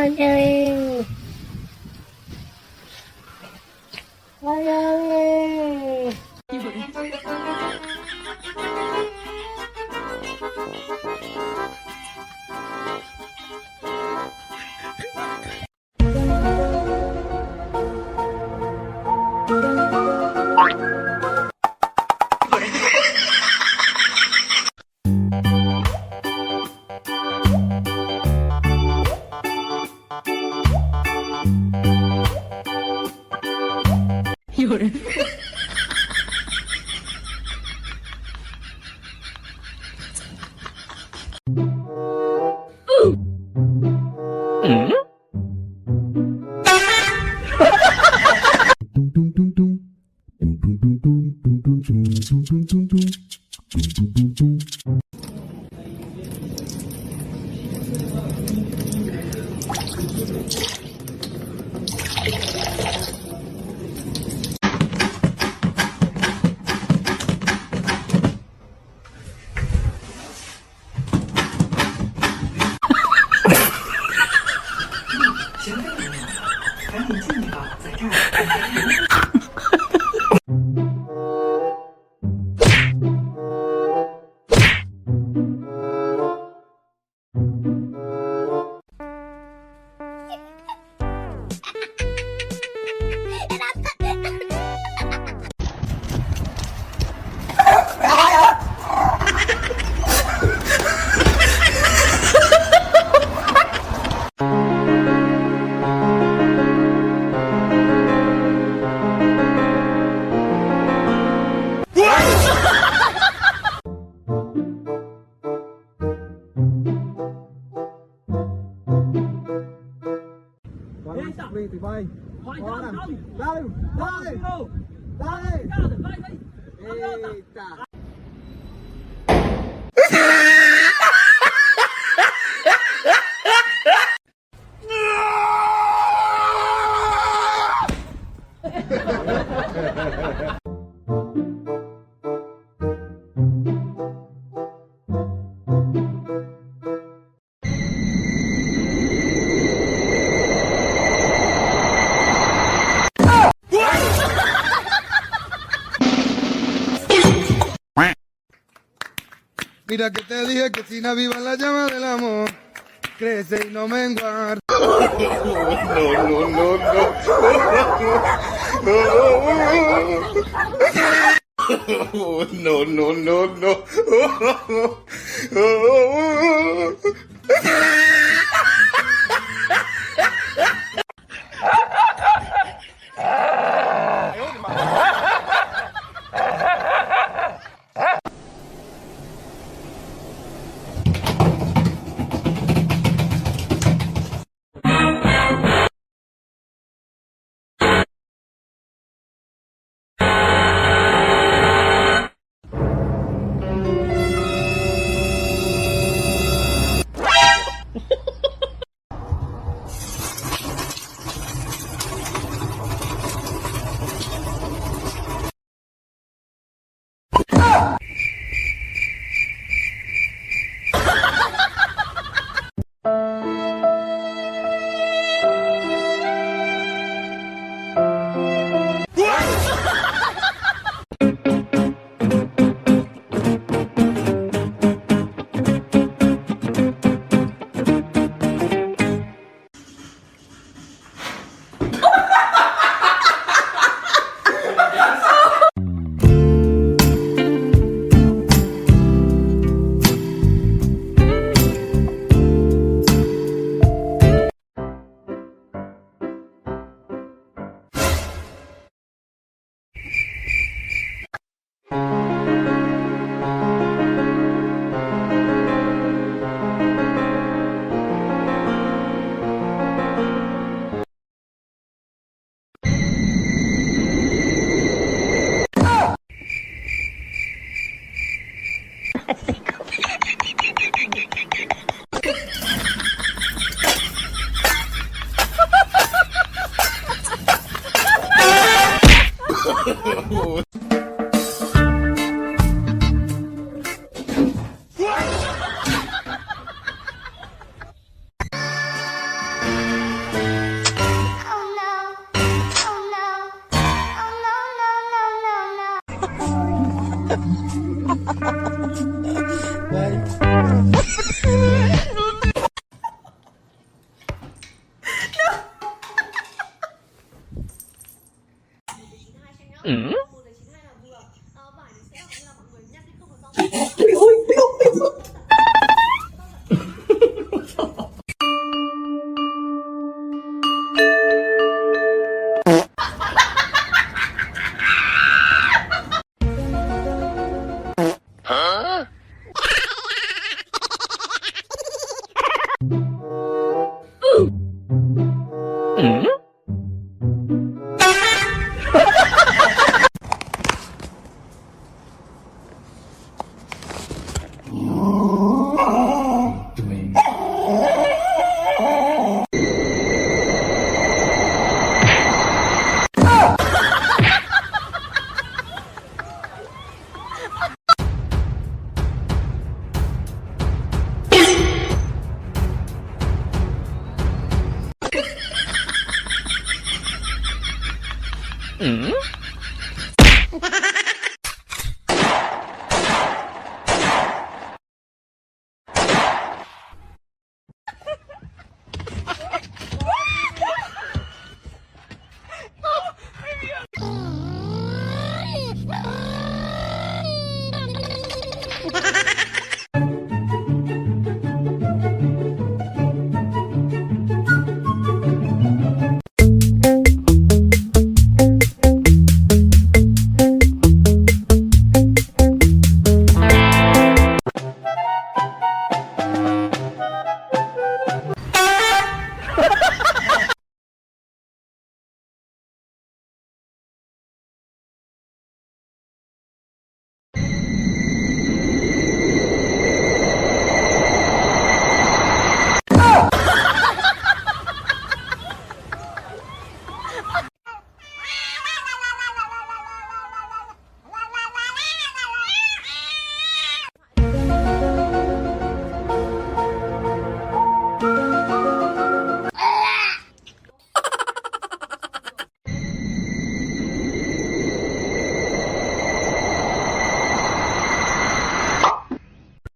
환영해. 환영해. Đi thì bay. Đây. Đây. Đây. Ê, chà. Mira que te dije que sin aviva la llama del amor, crece y no menguar. No, no, no, no.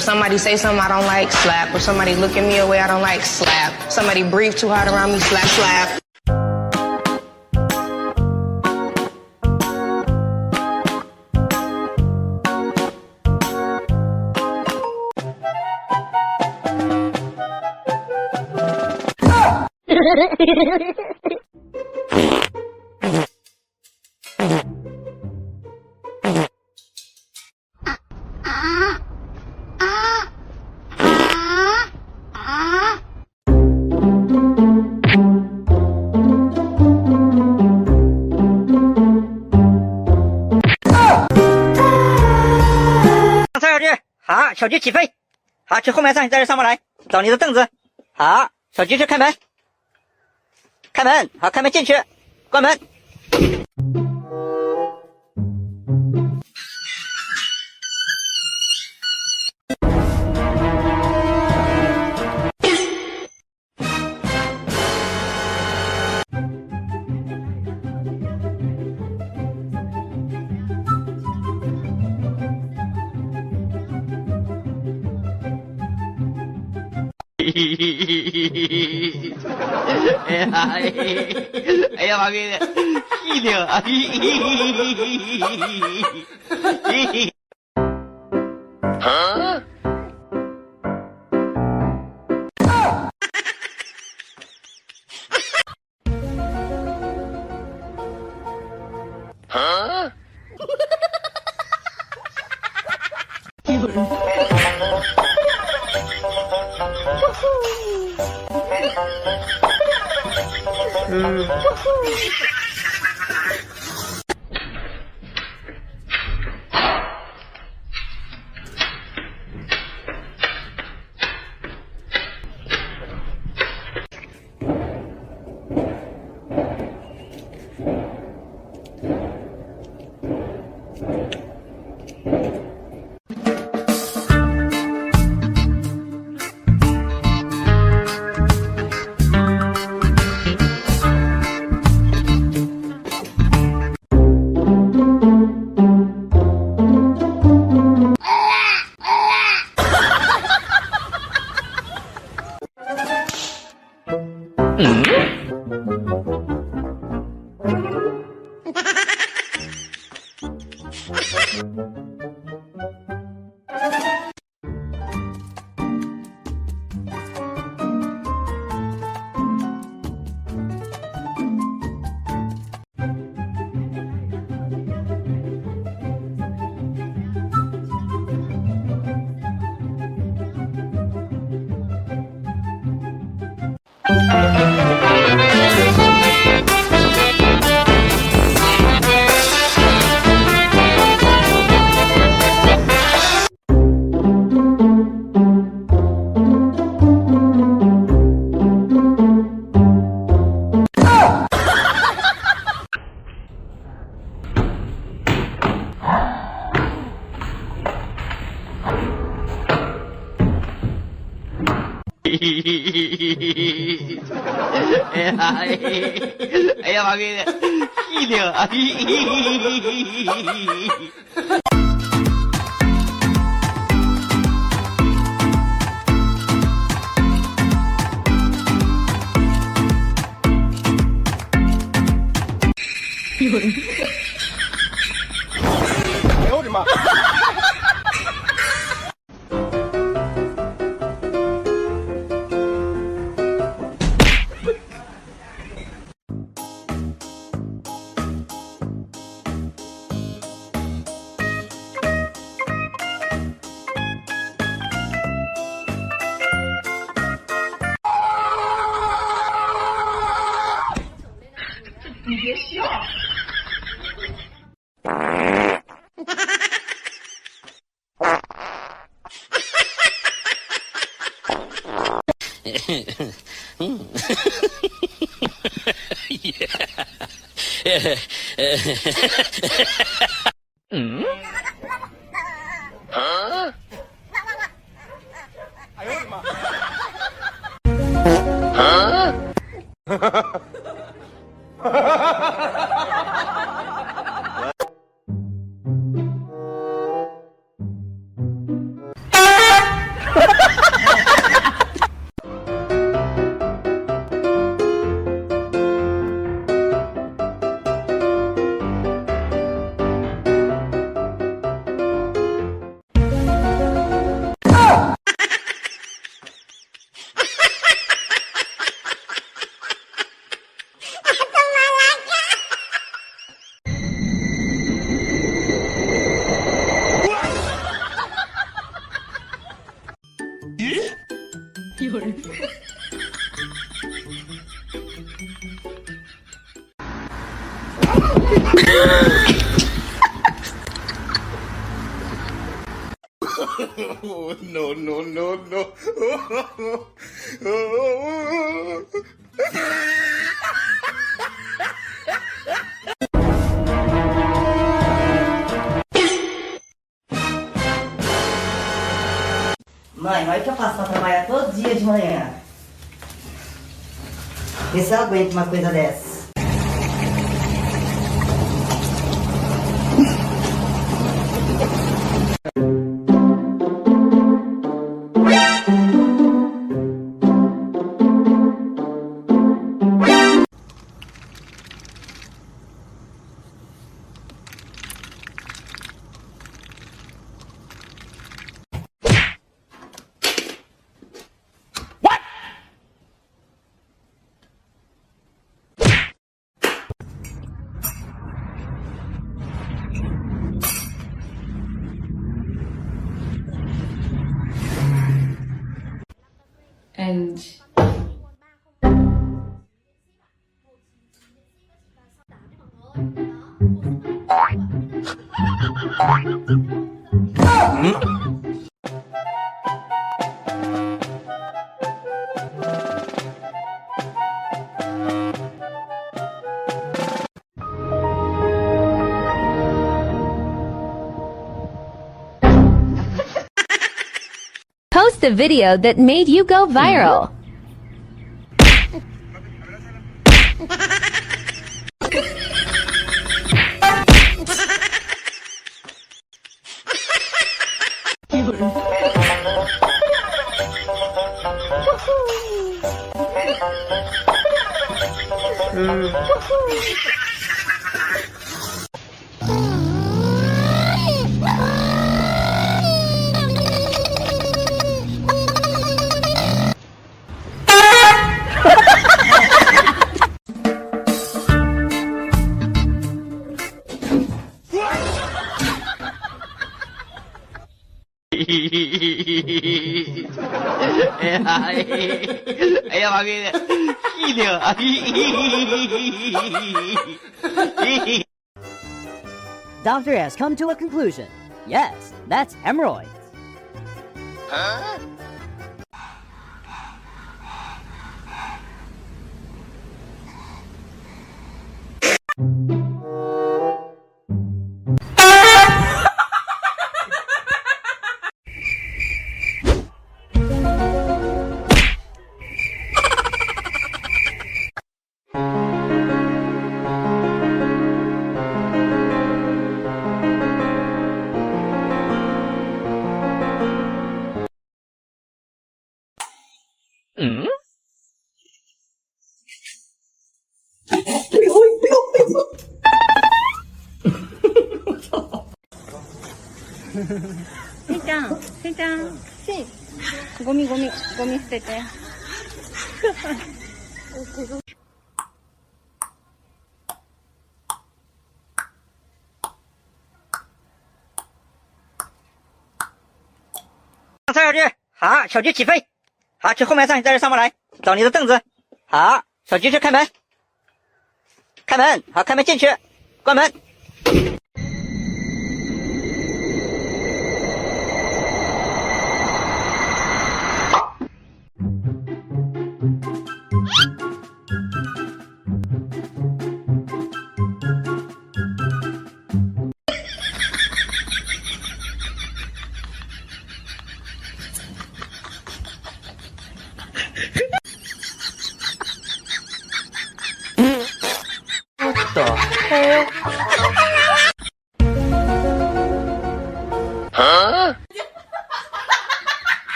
Somebody say something I don't like, slap. Or somebody look at me a way I don't like, slap. Somebody breathe too hard around me, slap, slap.好，小鸡起飞。好，去后面站，在这上不来，找你的凳子。好，小鸡去开门，开门，好，开门进去，关门。哎呀，哎呀，妈逼的，细听啊！啊！啊！哎呀，哎呀妈逼的，细听啊！哎呦我的妈！哎呦我的妈！Oh, no, no, no, no. Mãe, olha o que eu faço pra trabalhar todo dia de manhã. Vê se eu aguento uma coisa dessa. And Post a video that made you go viral. 哎呀妈逼的，细听啊Doctor has come to a conclusion. Yes, that's hemorrhoids.せいちゃん、ゴミ捨てて。上菜小鸡，好，小鸡起飞，好，去后面上，在这上不来，找你的凳子，好，小鸡去开门，开门，好，开门进去，关门。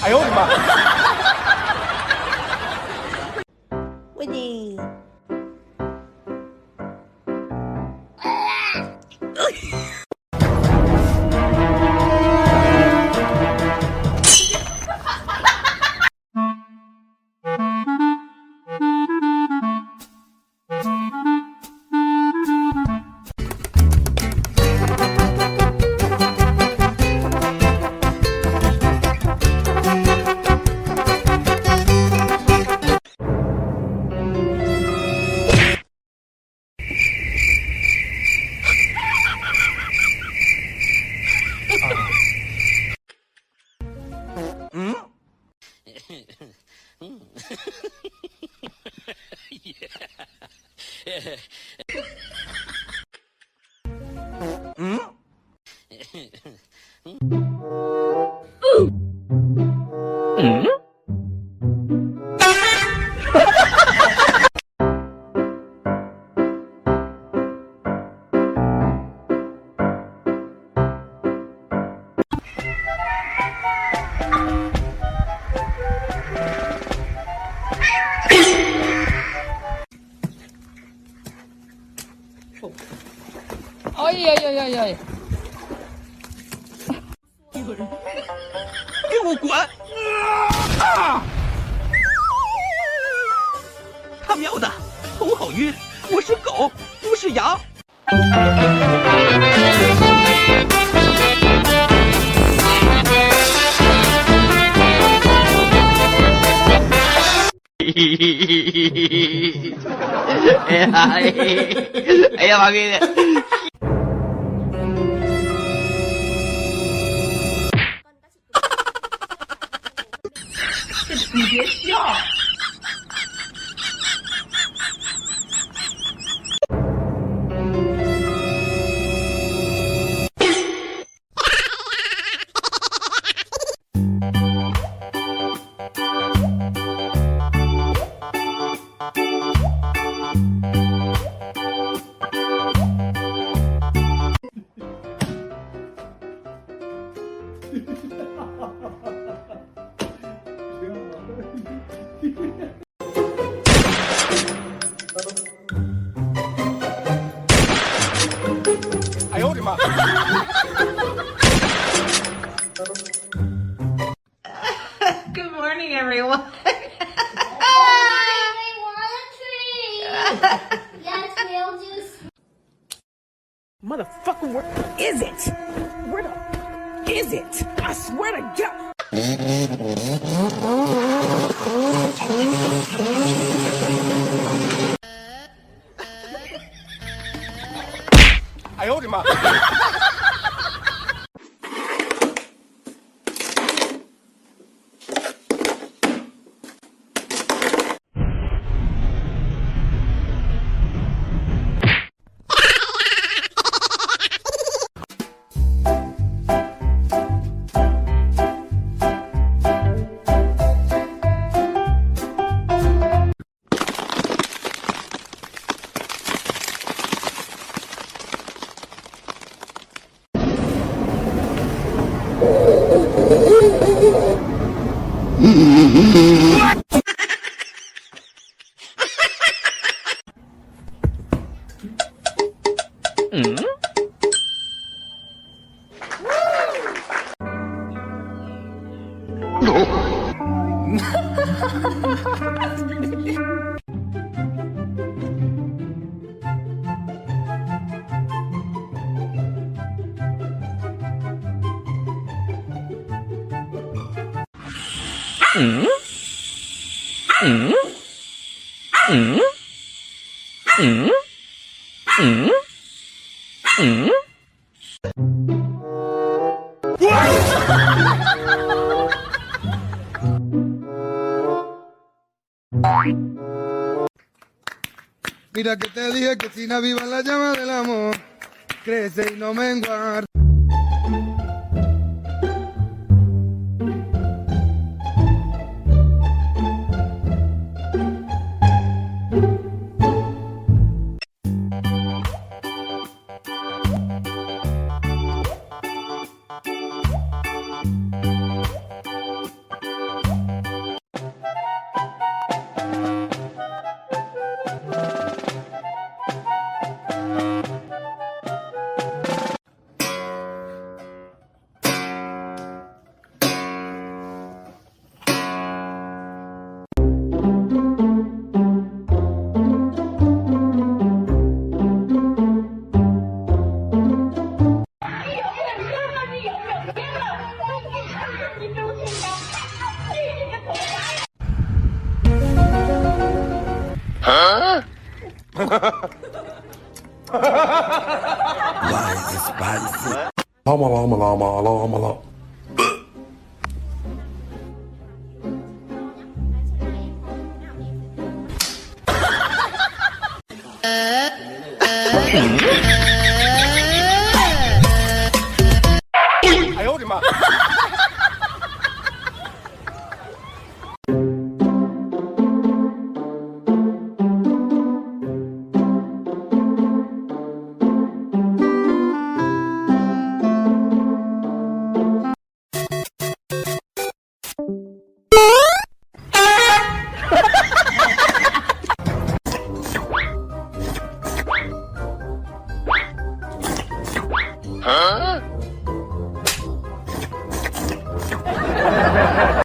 哎呦我的妈！喂你。哎呀呀呀呀！给我滚！他喵的，头好晕！我是狗，不是羊。哎呀妈逼的！你别笑。哎呦我的妈！ Good morning, everyone. Yes, we'll just. Motherfucker, where is it? Where the is it? I swear to God.哎呦我的妈！ Mira que te dije que sin aviva la llama del amor, crece y no menguar. Llama, llama, llama, llama, llama. 嗯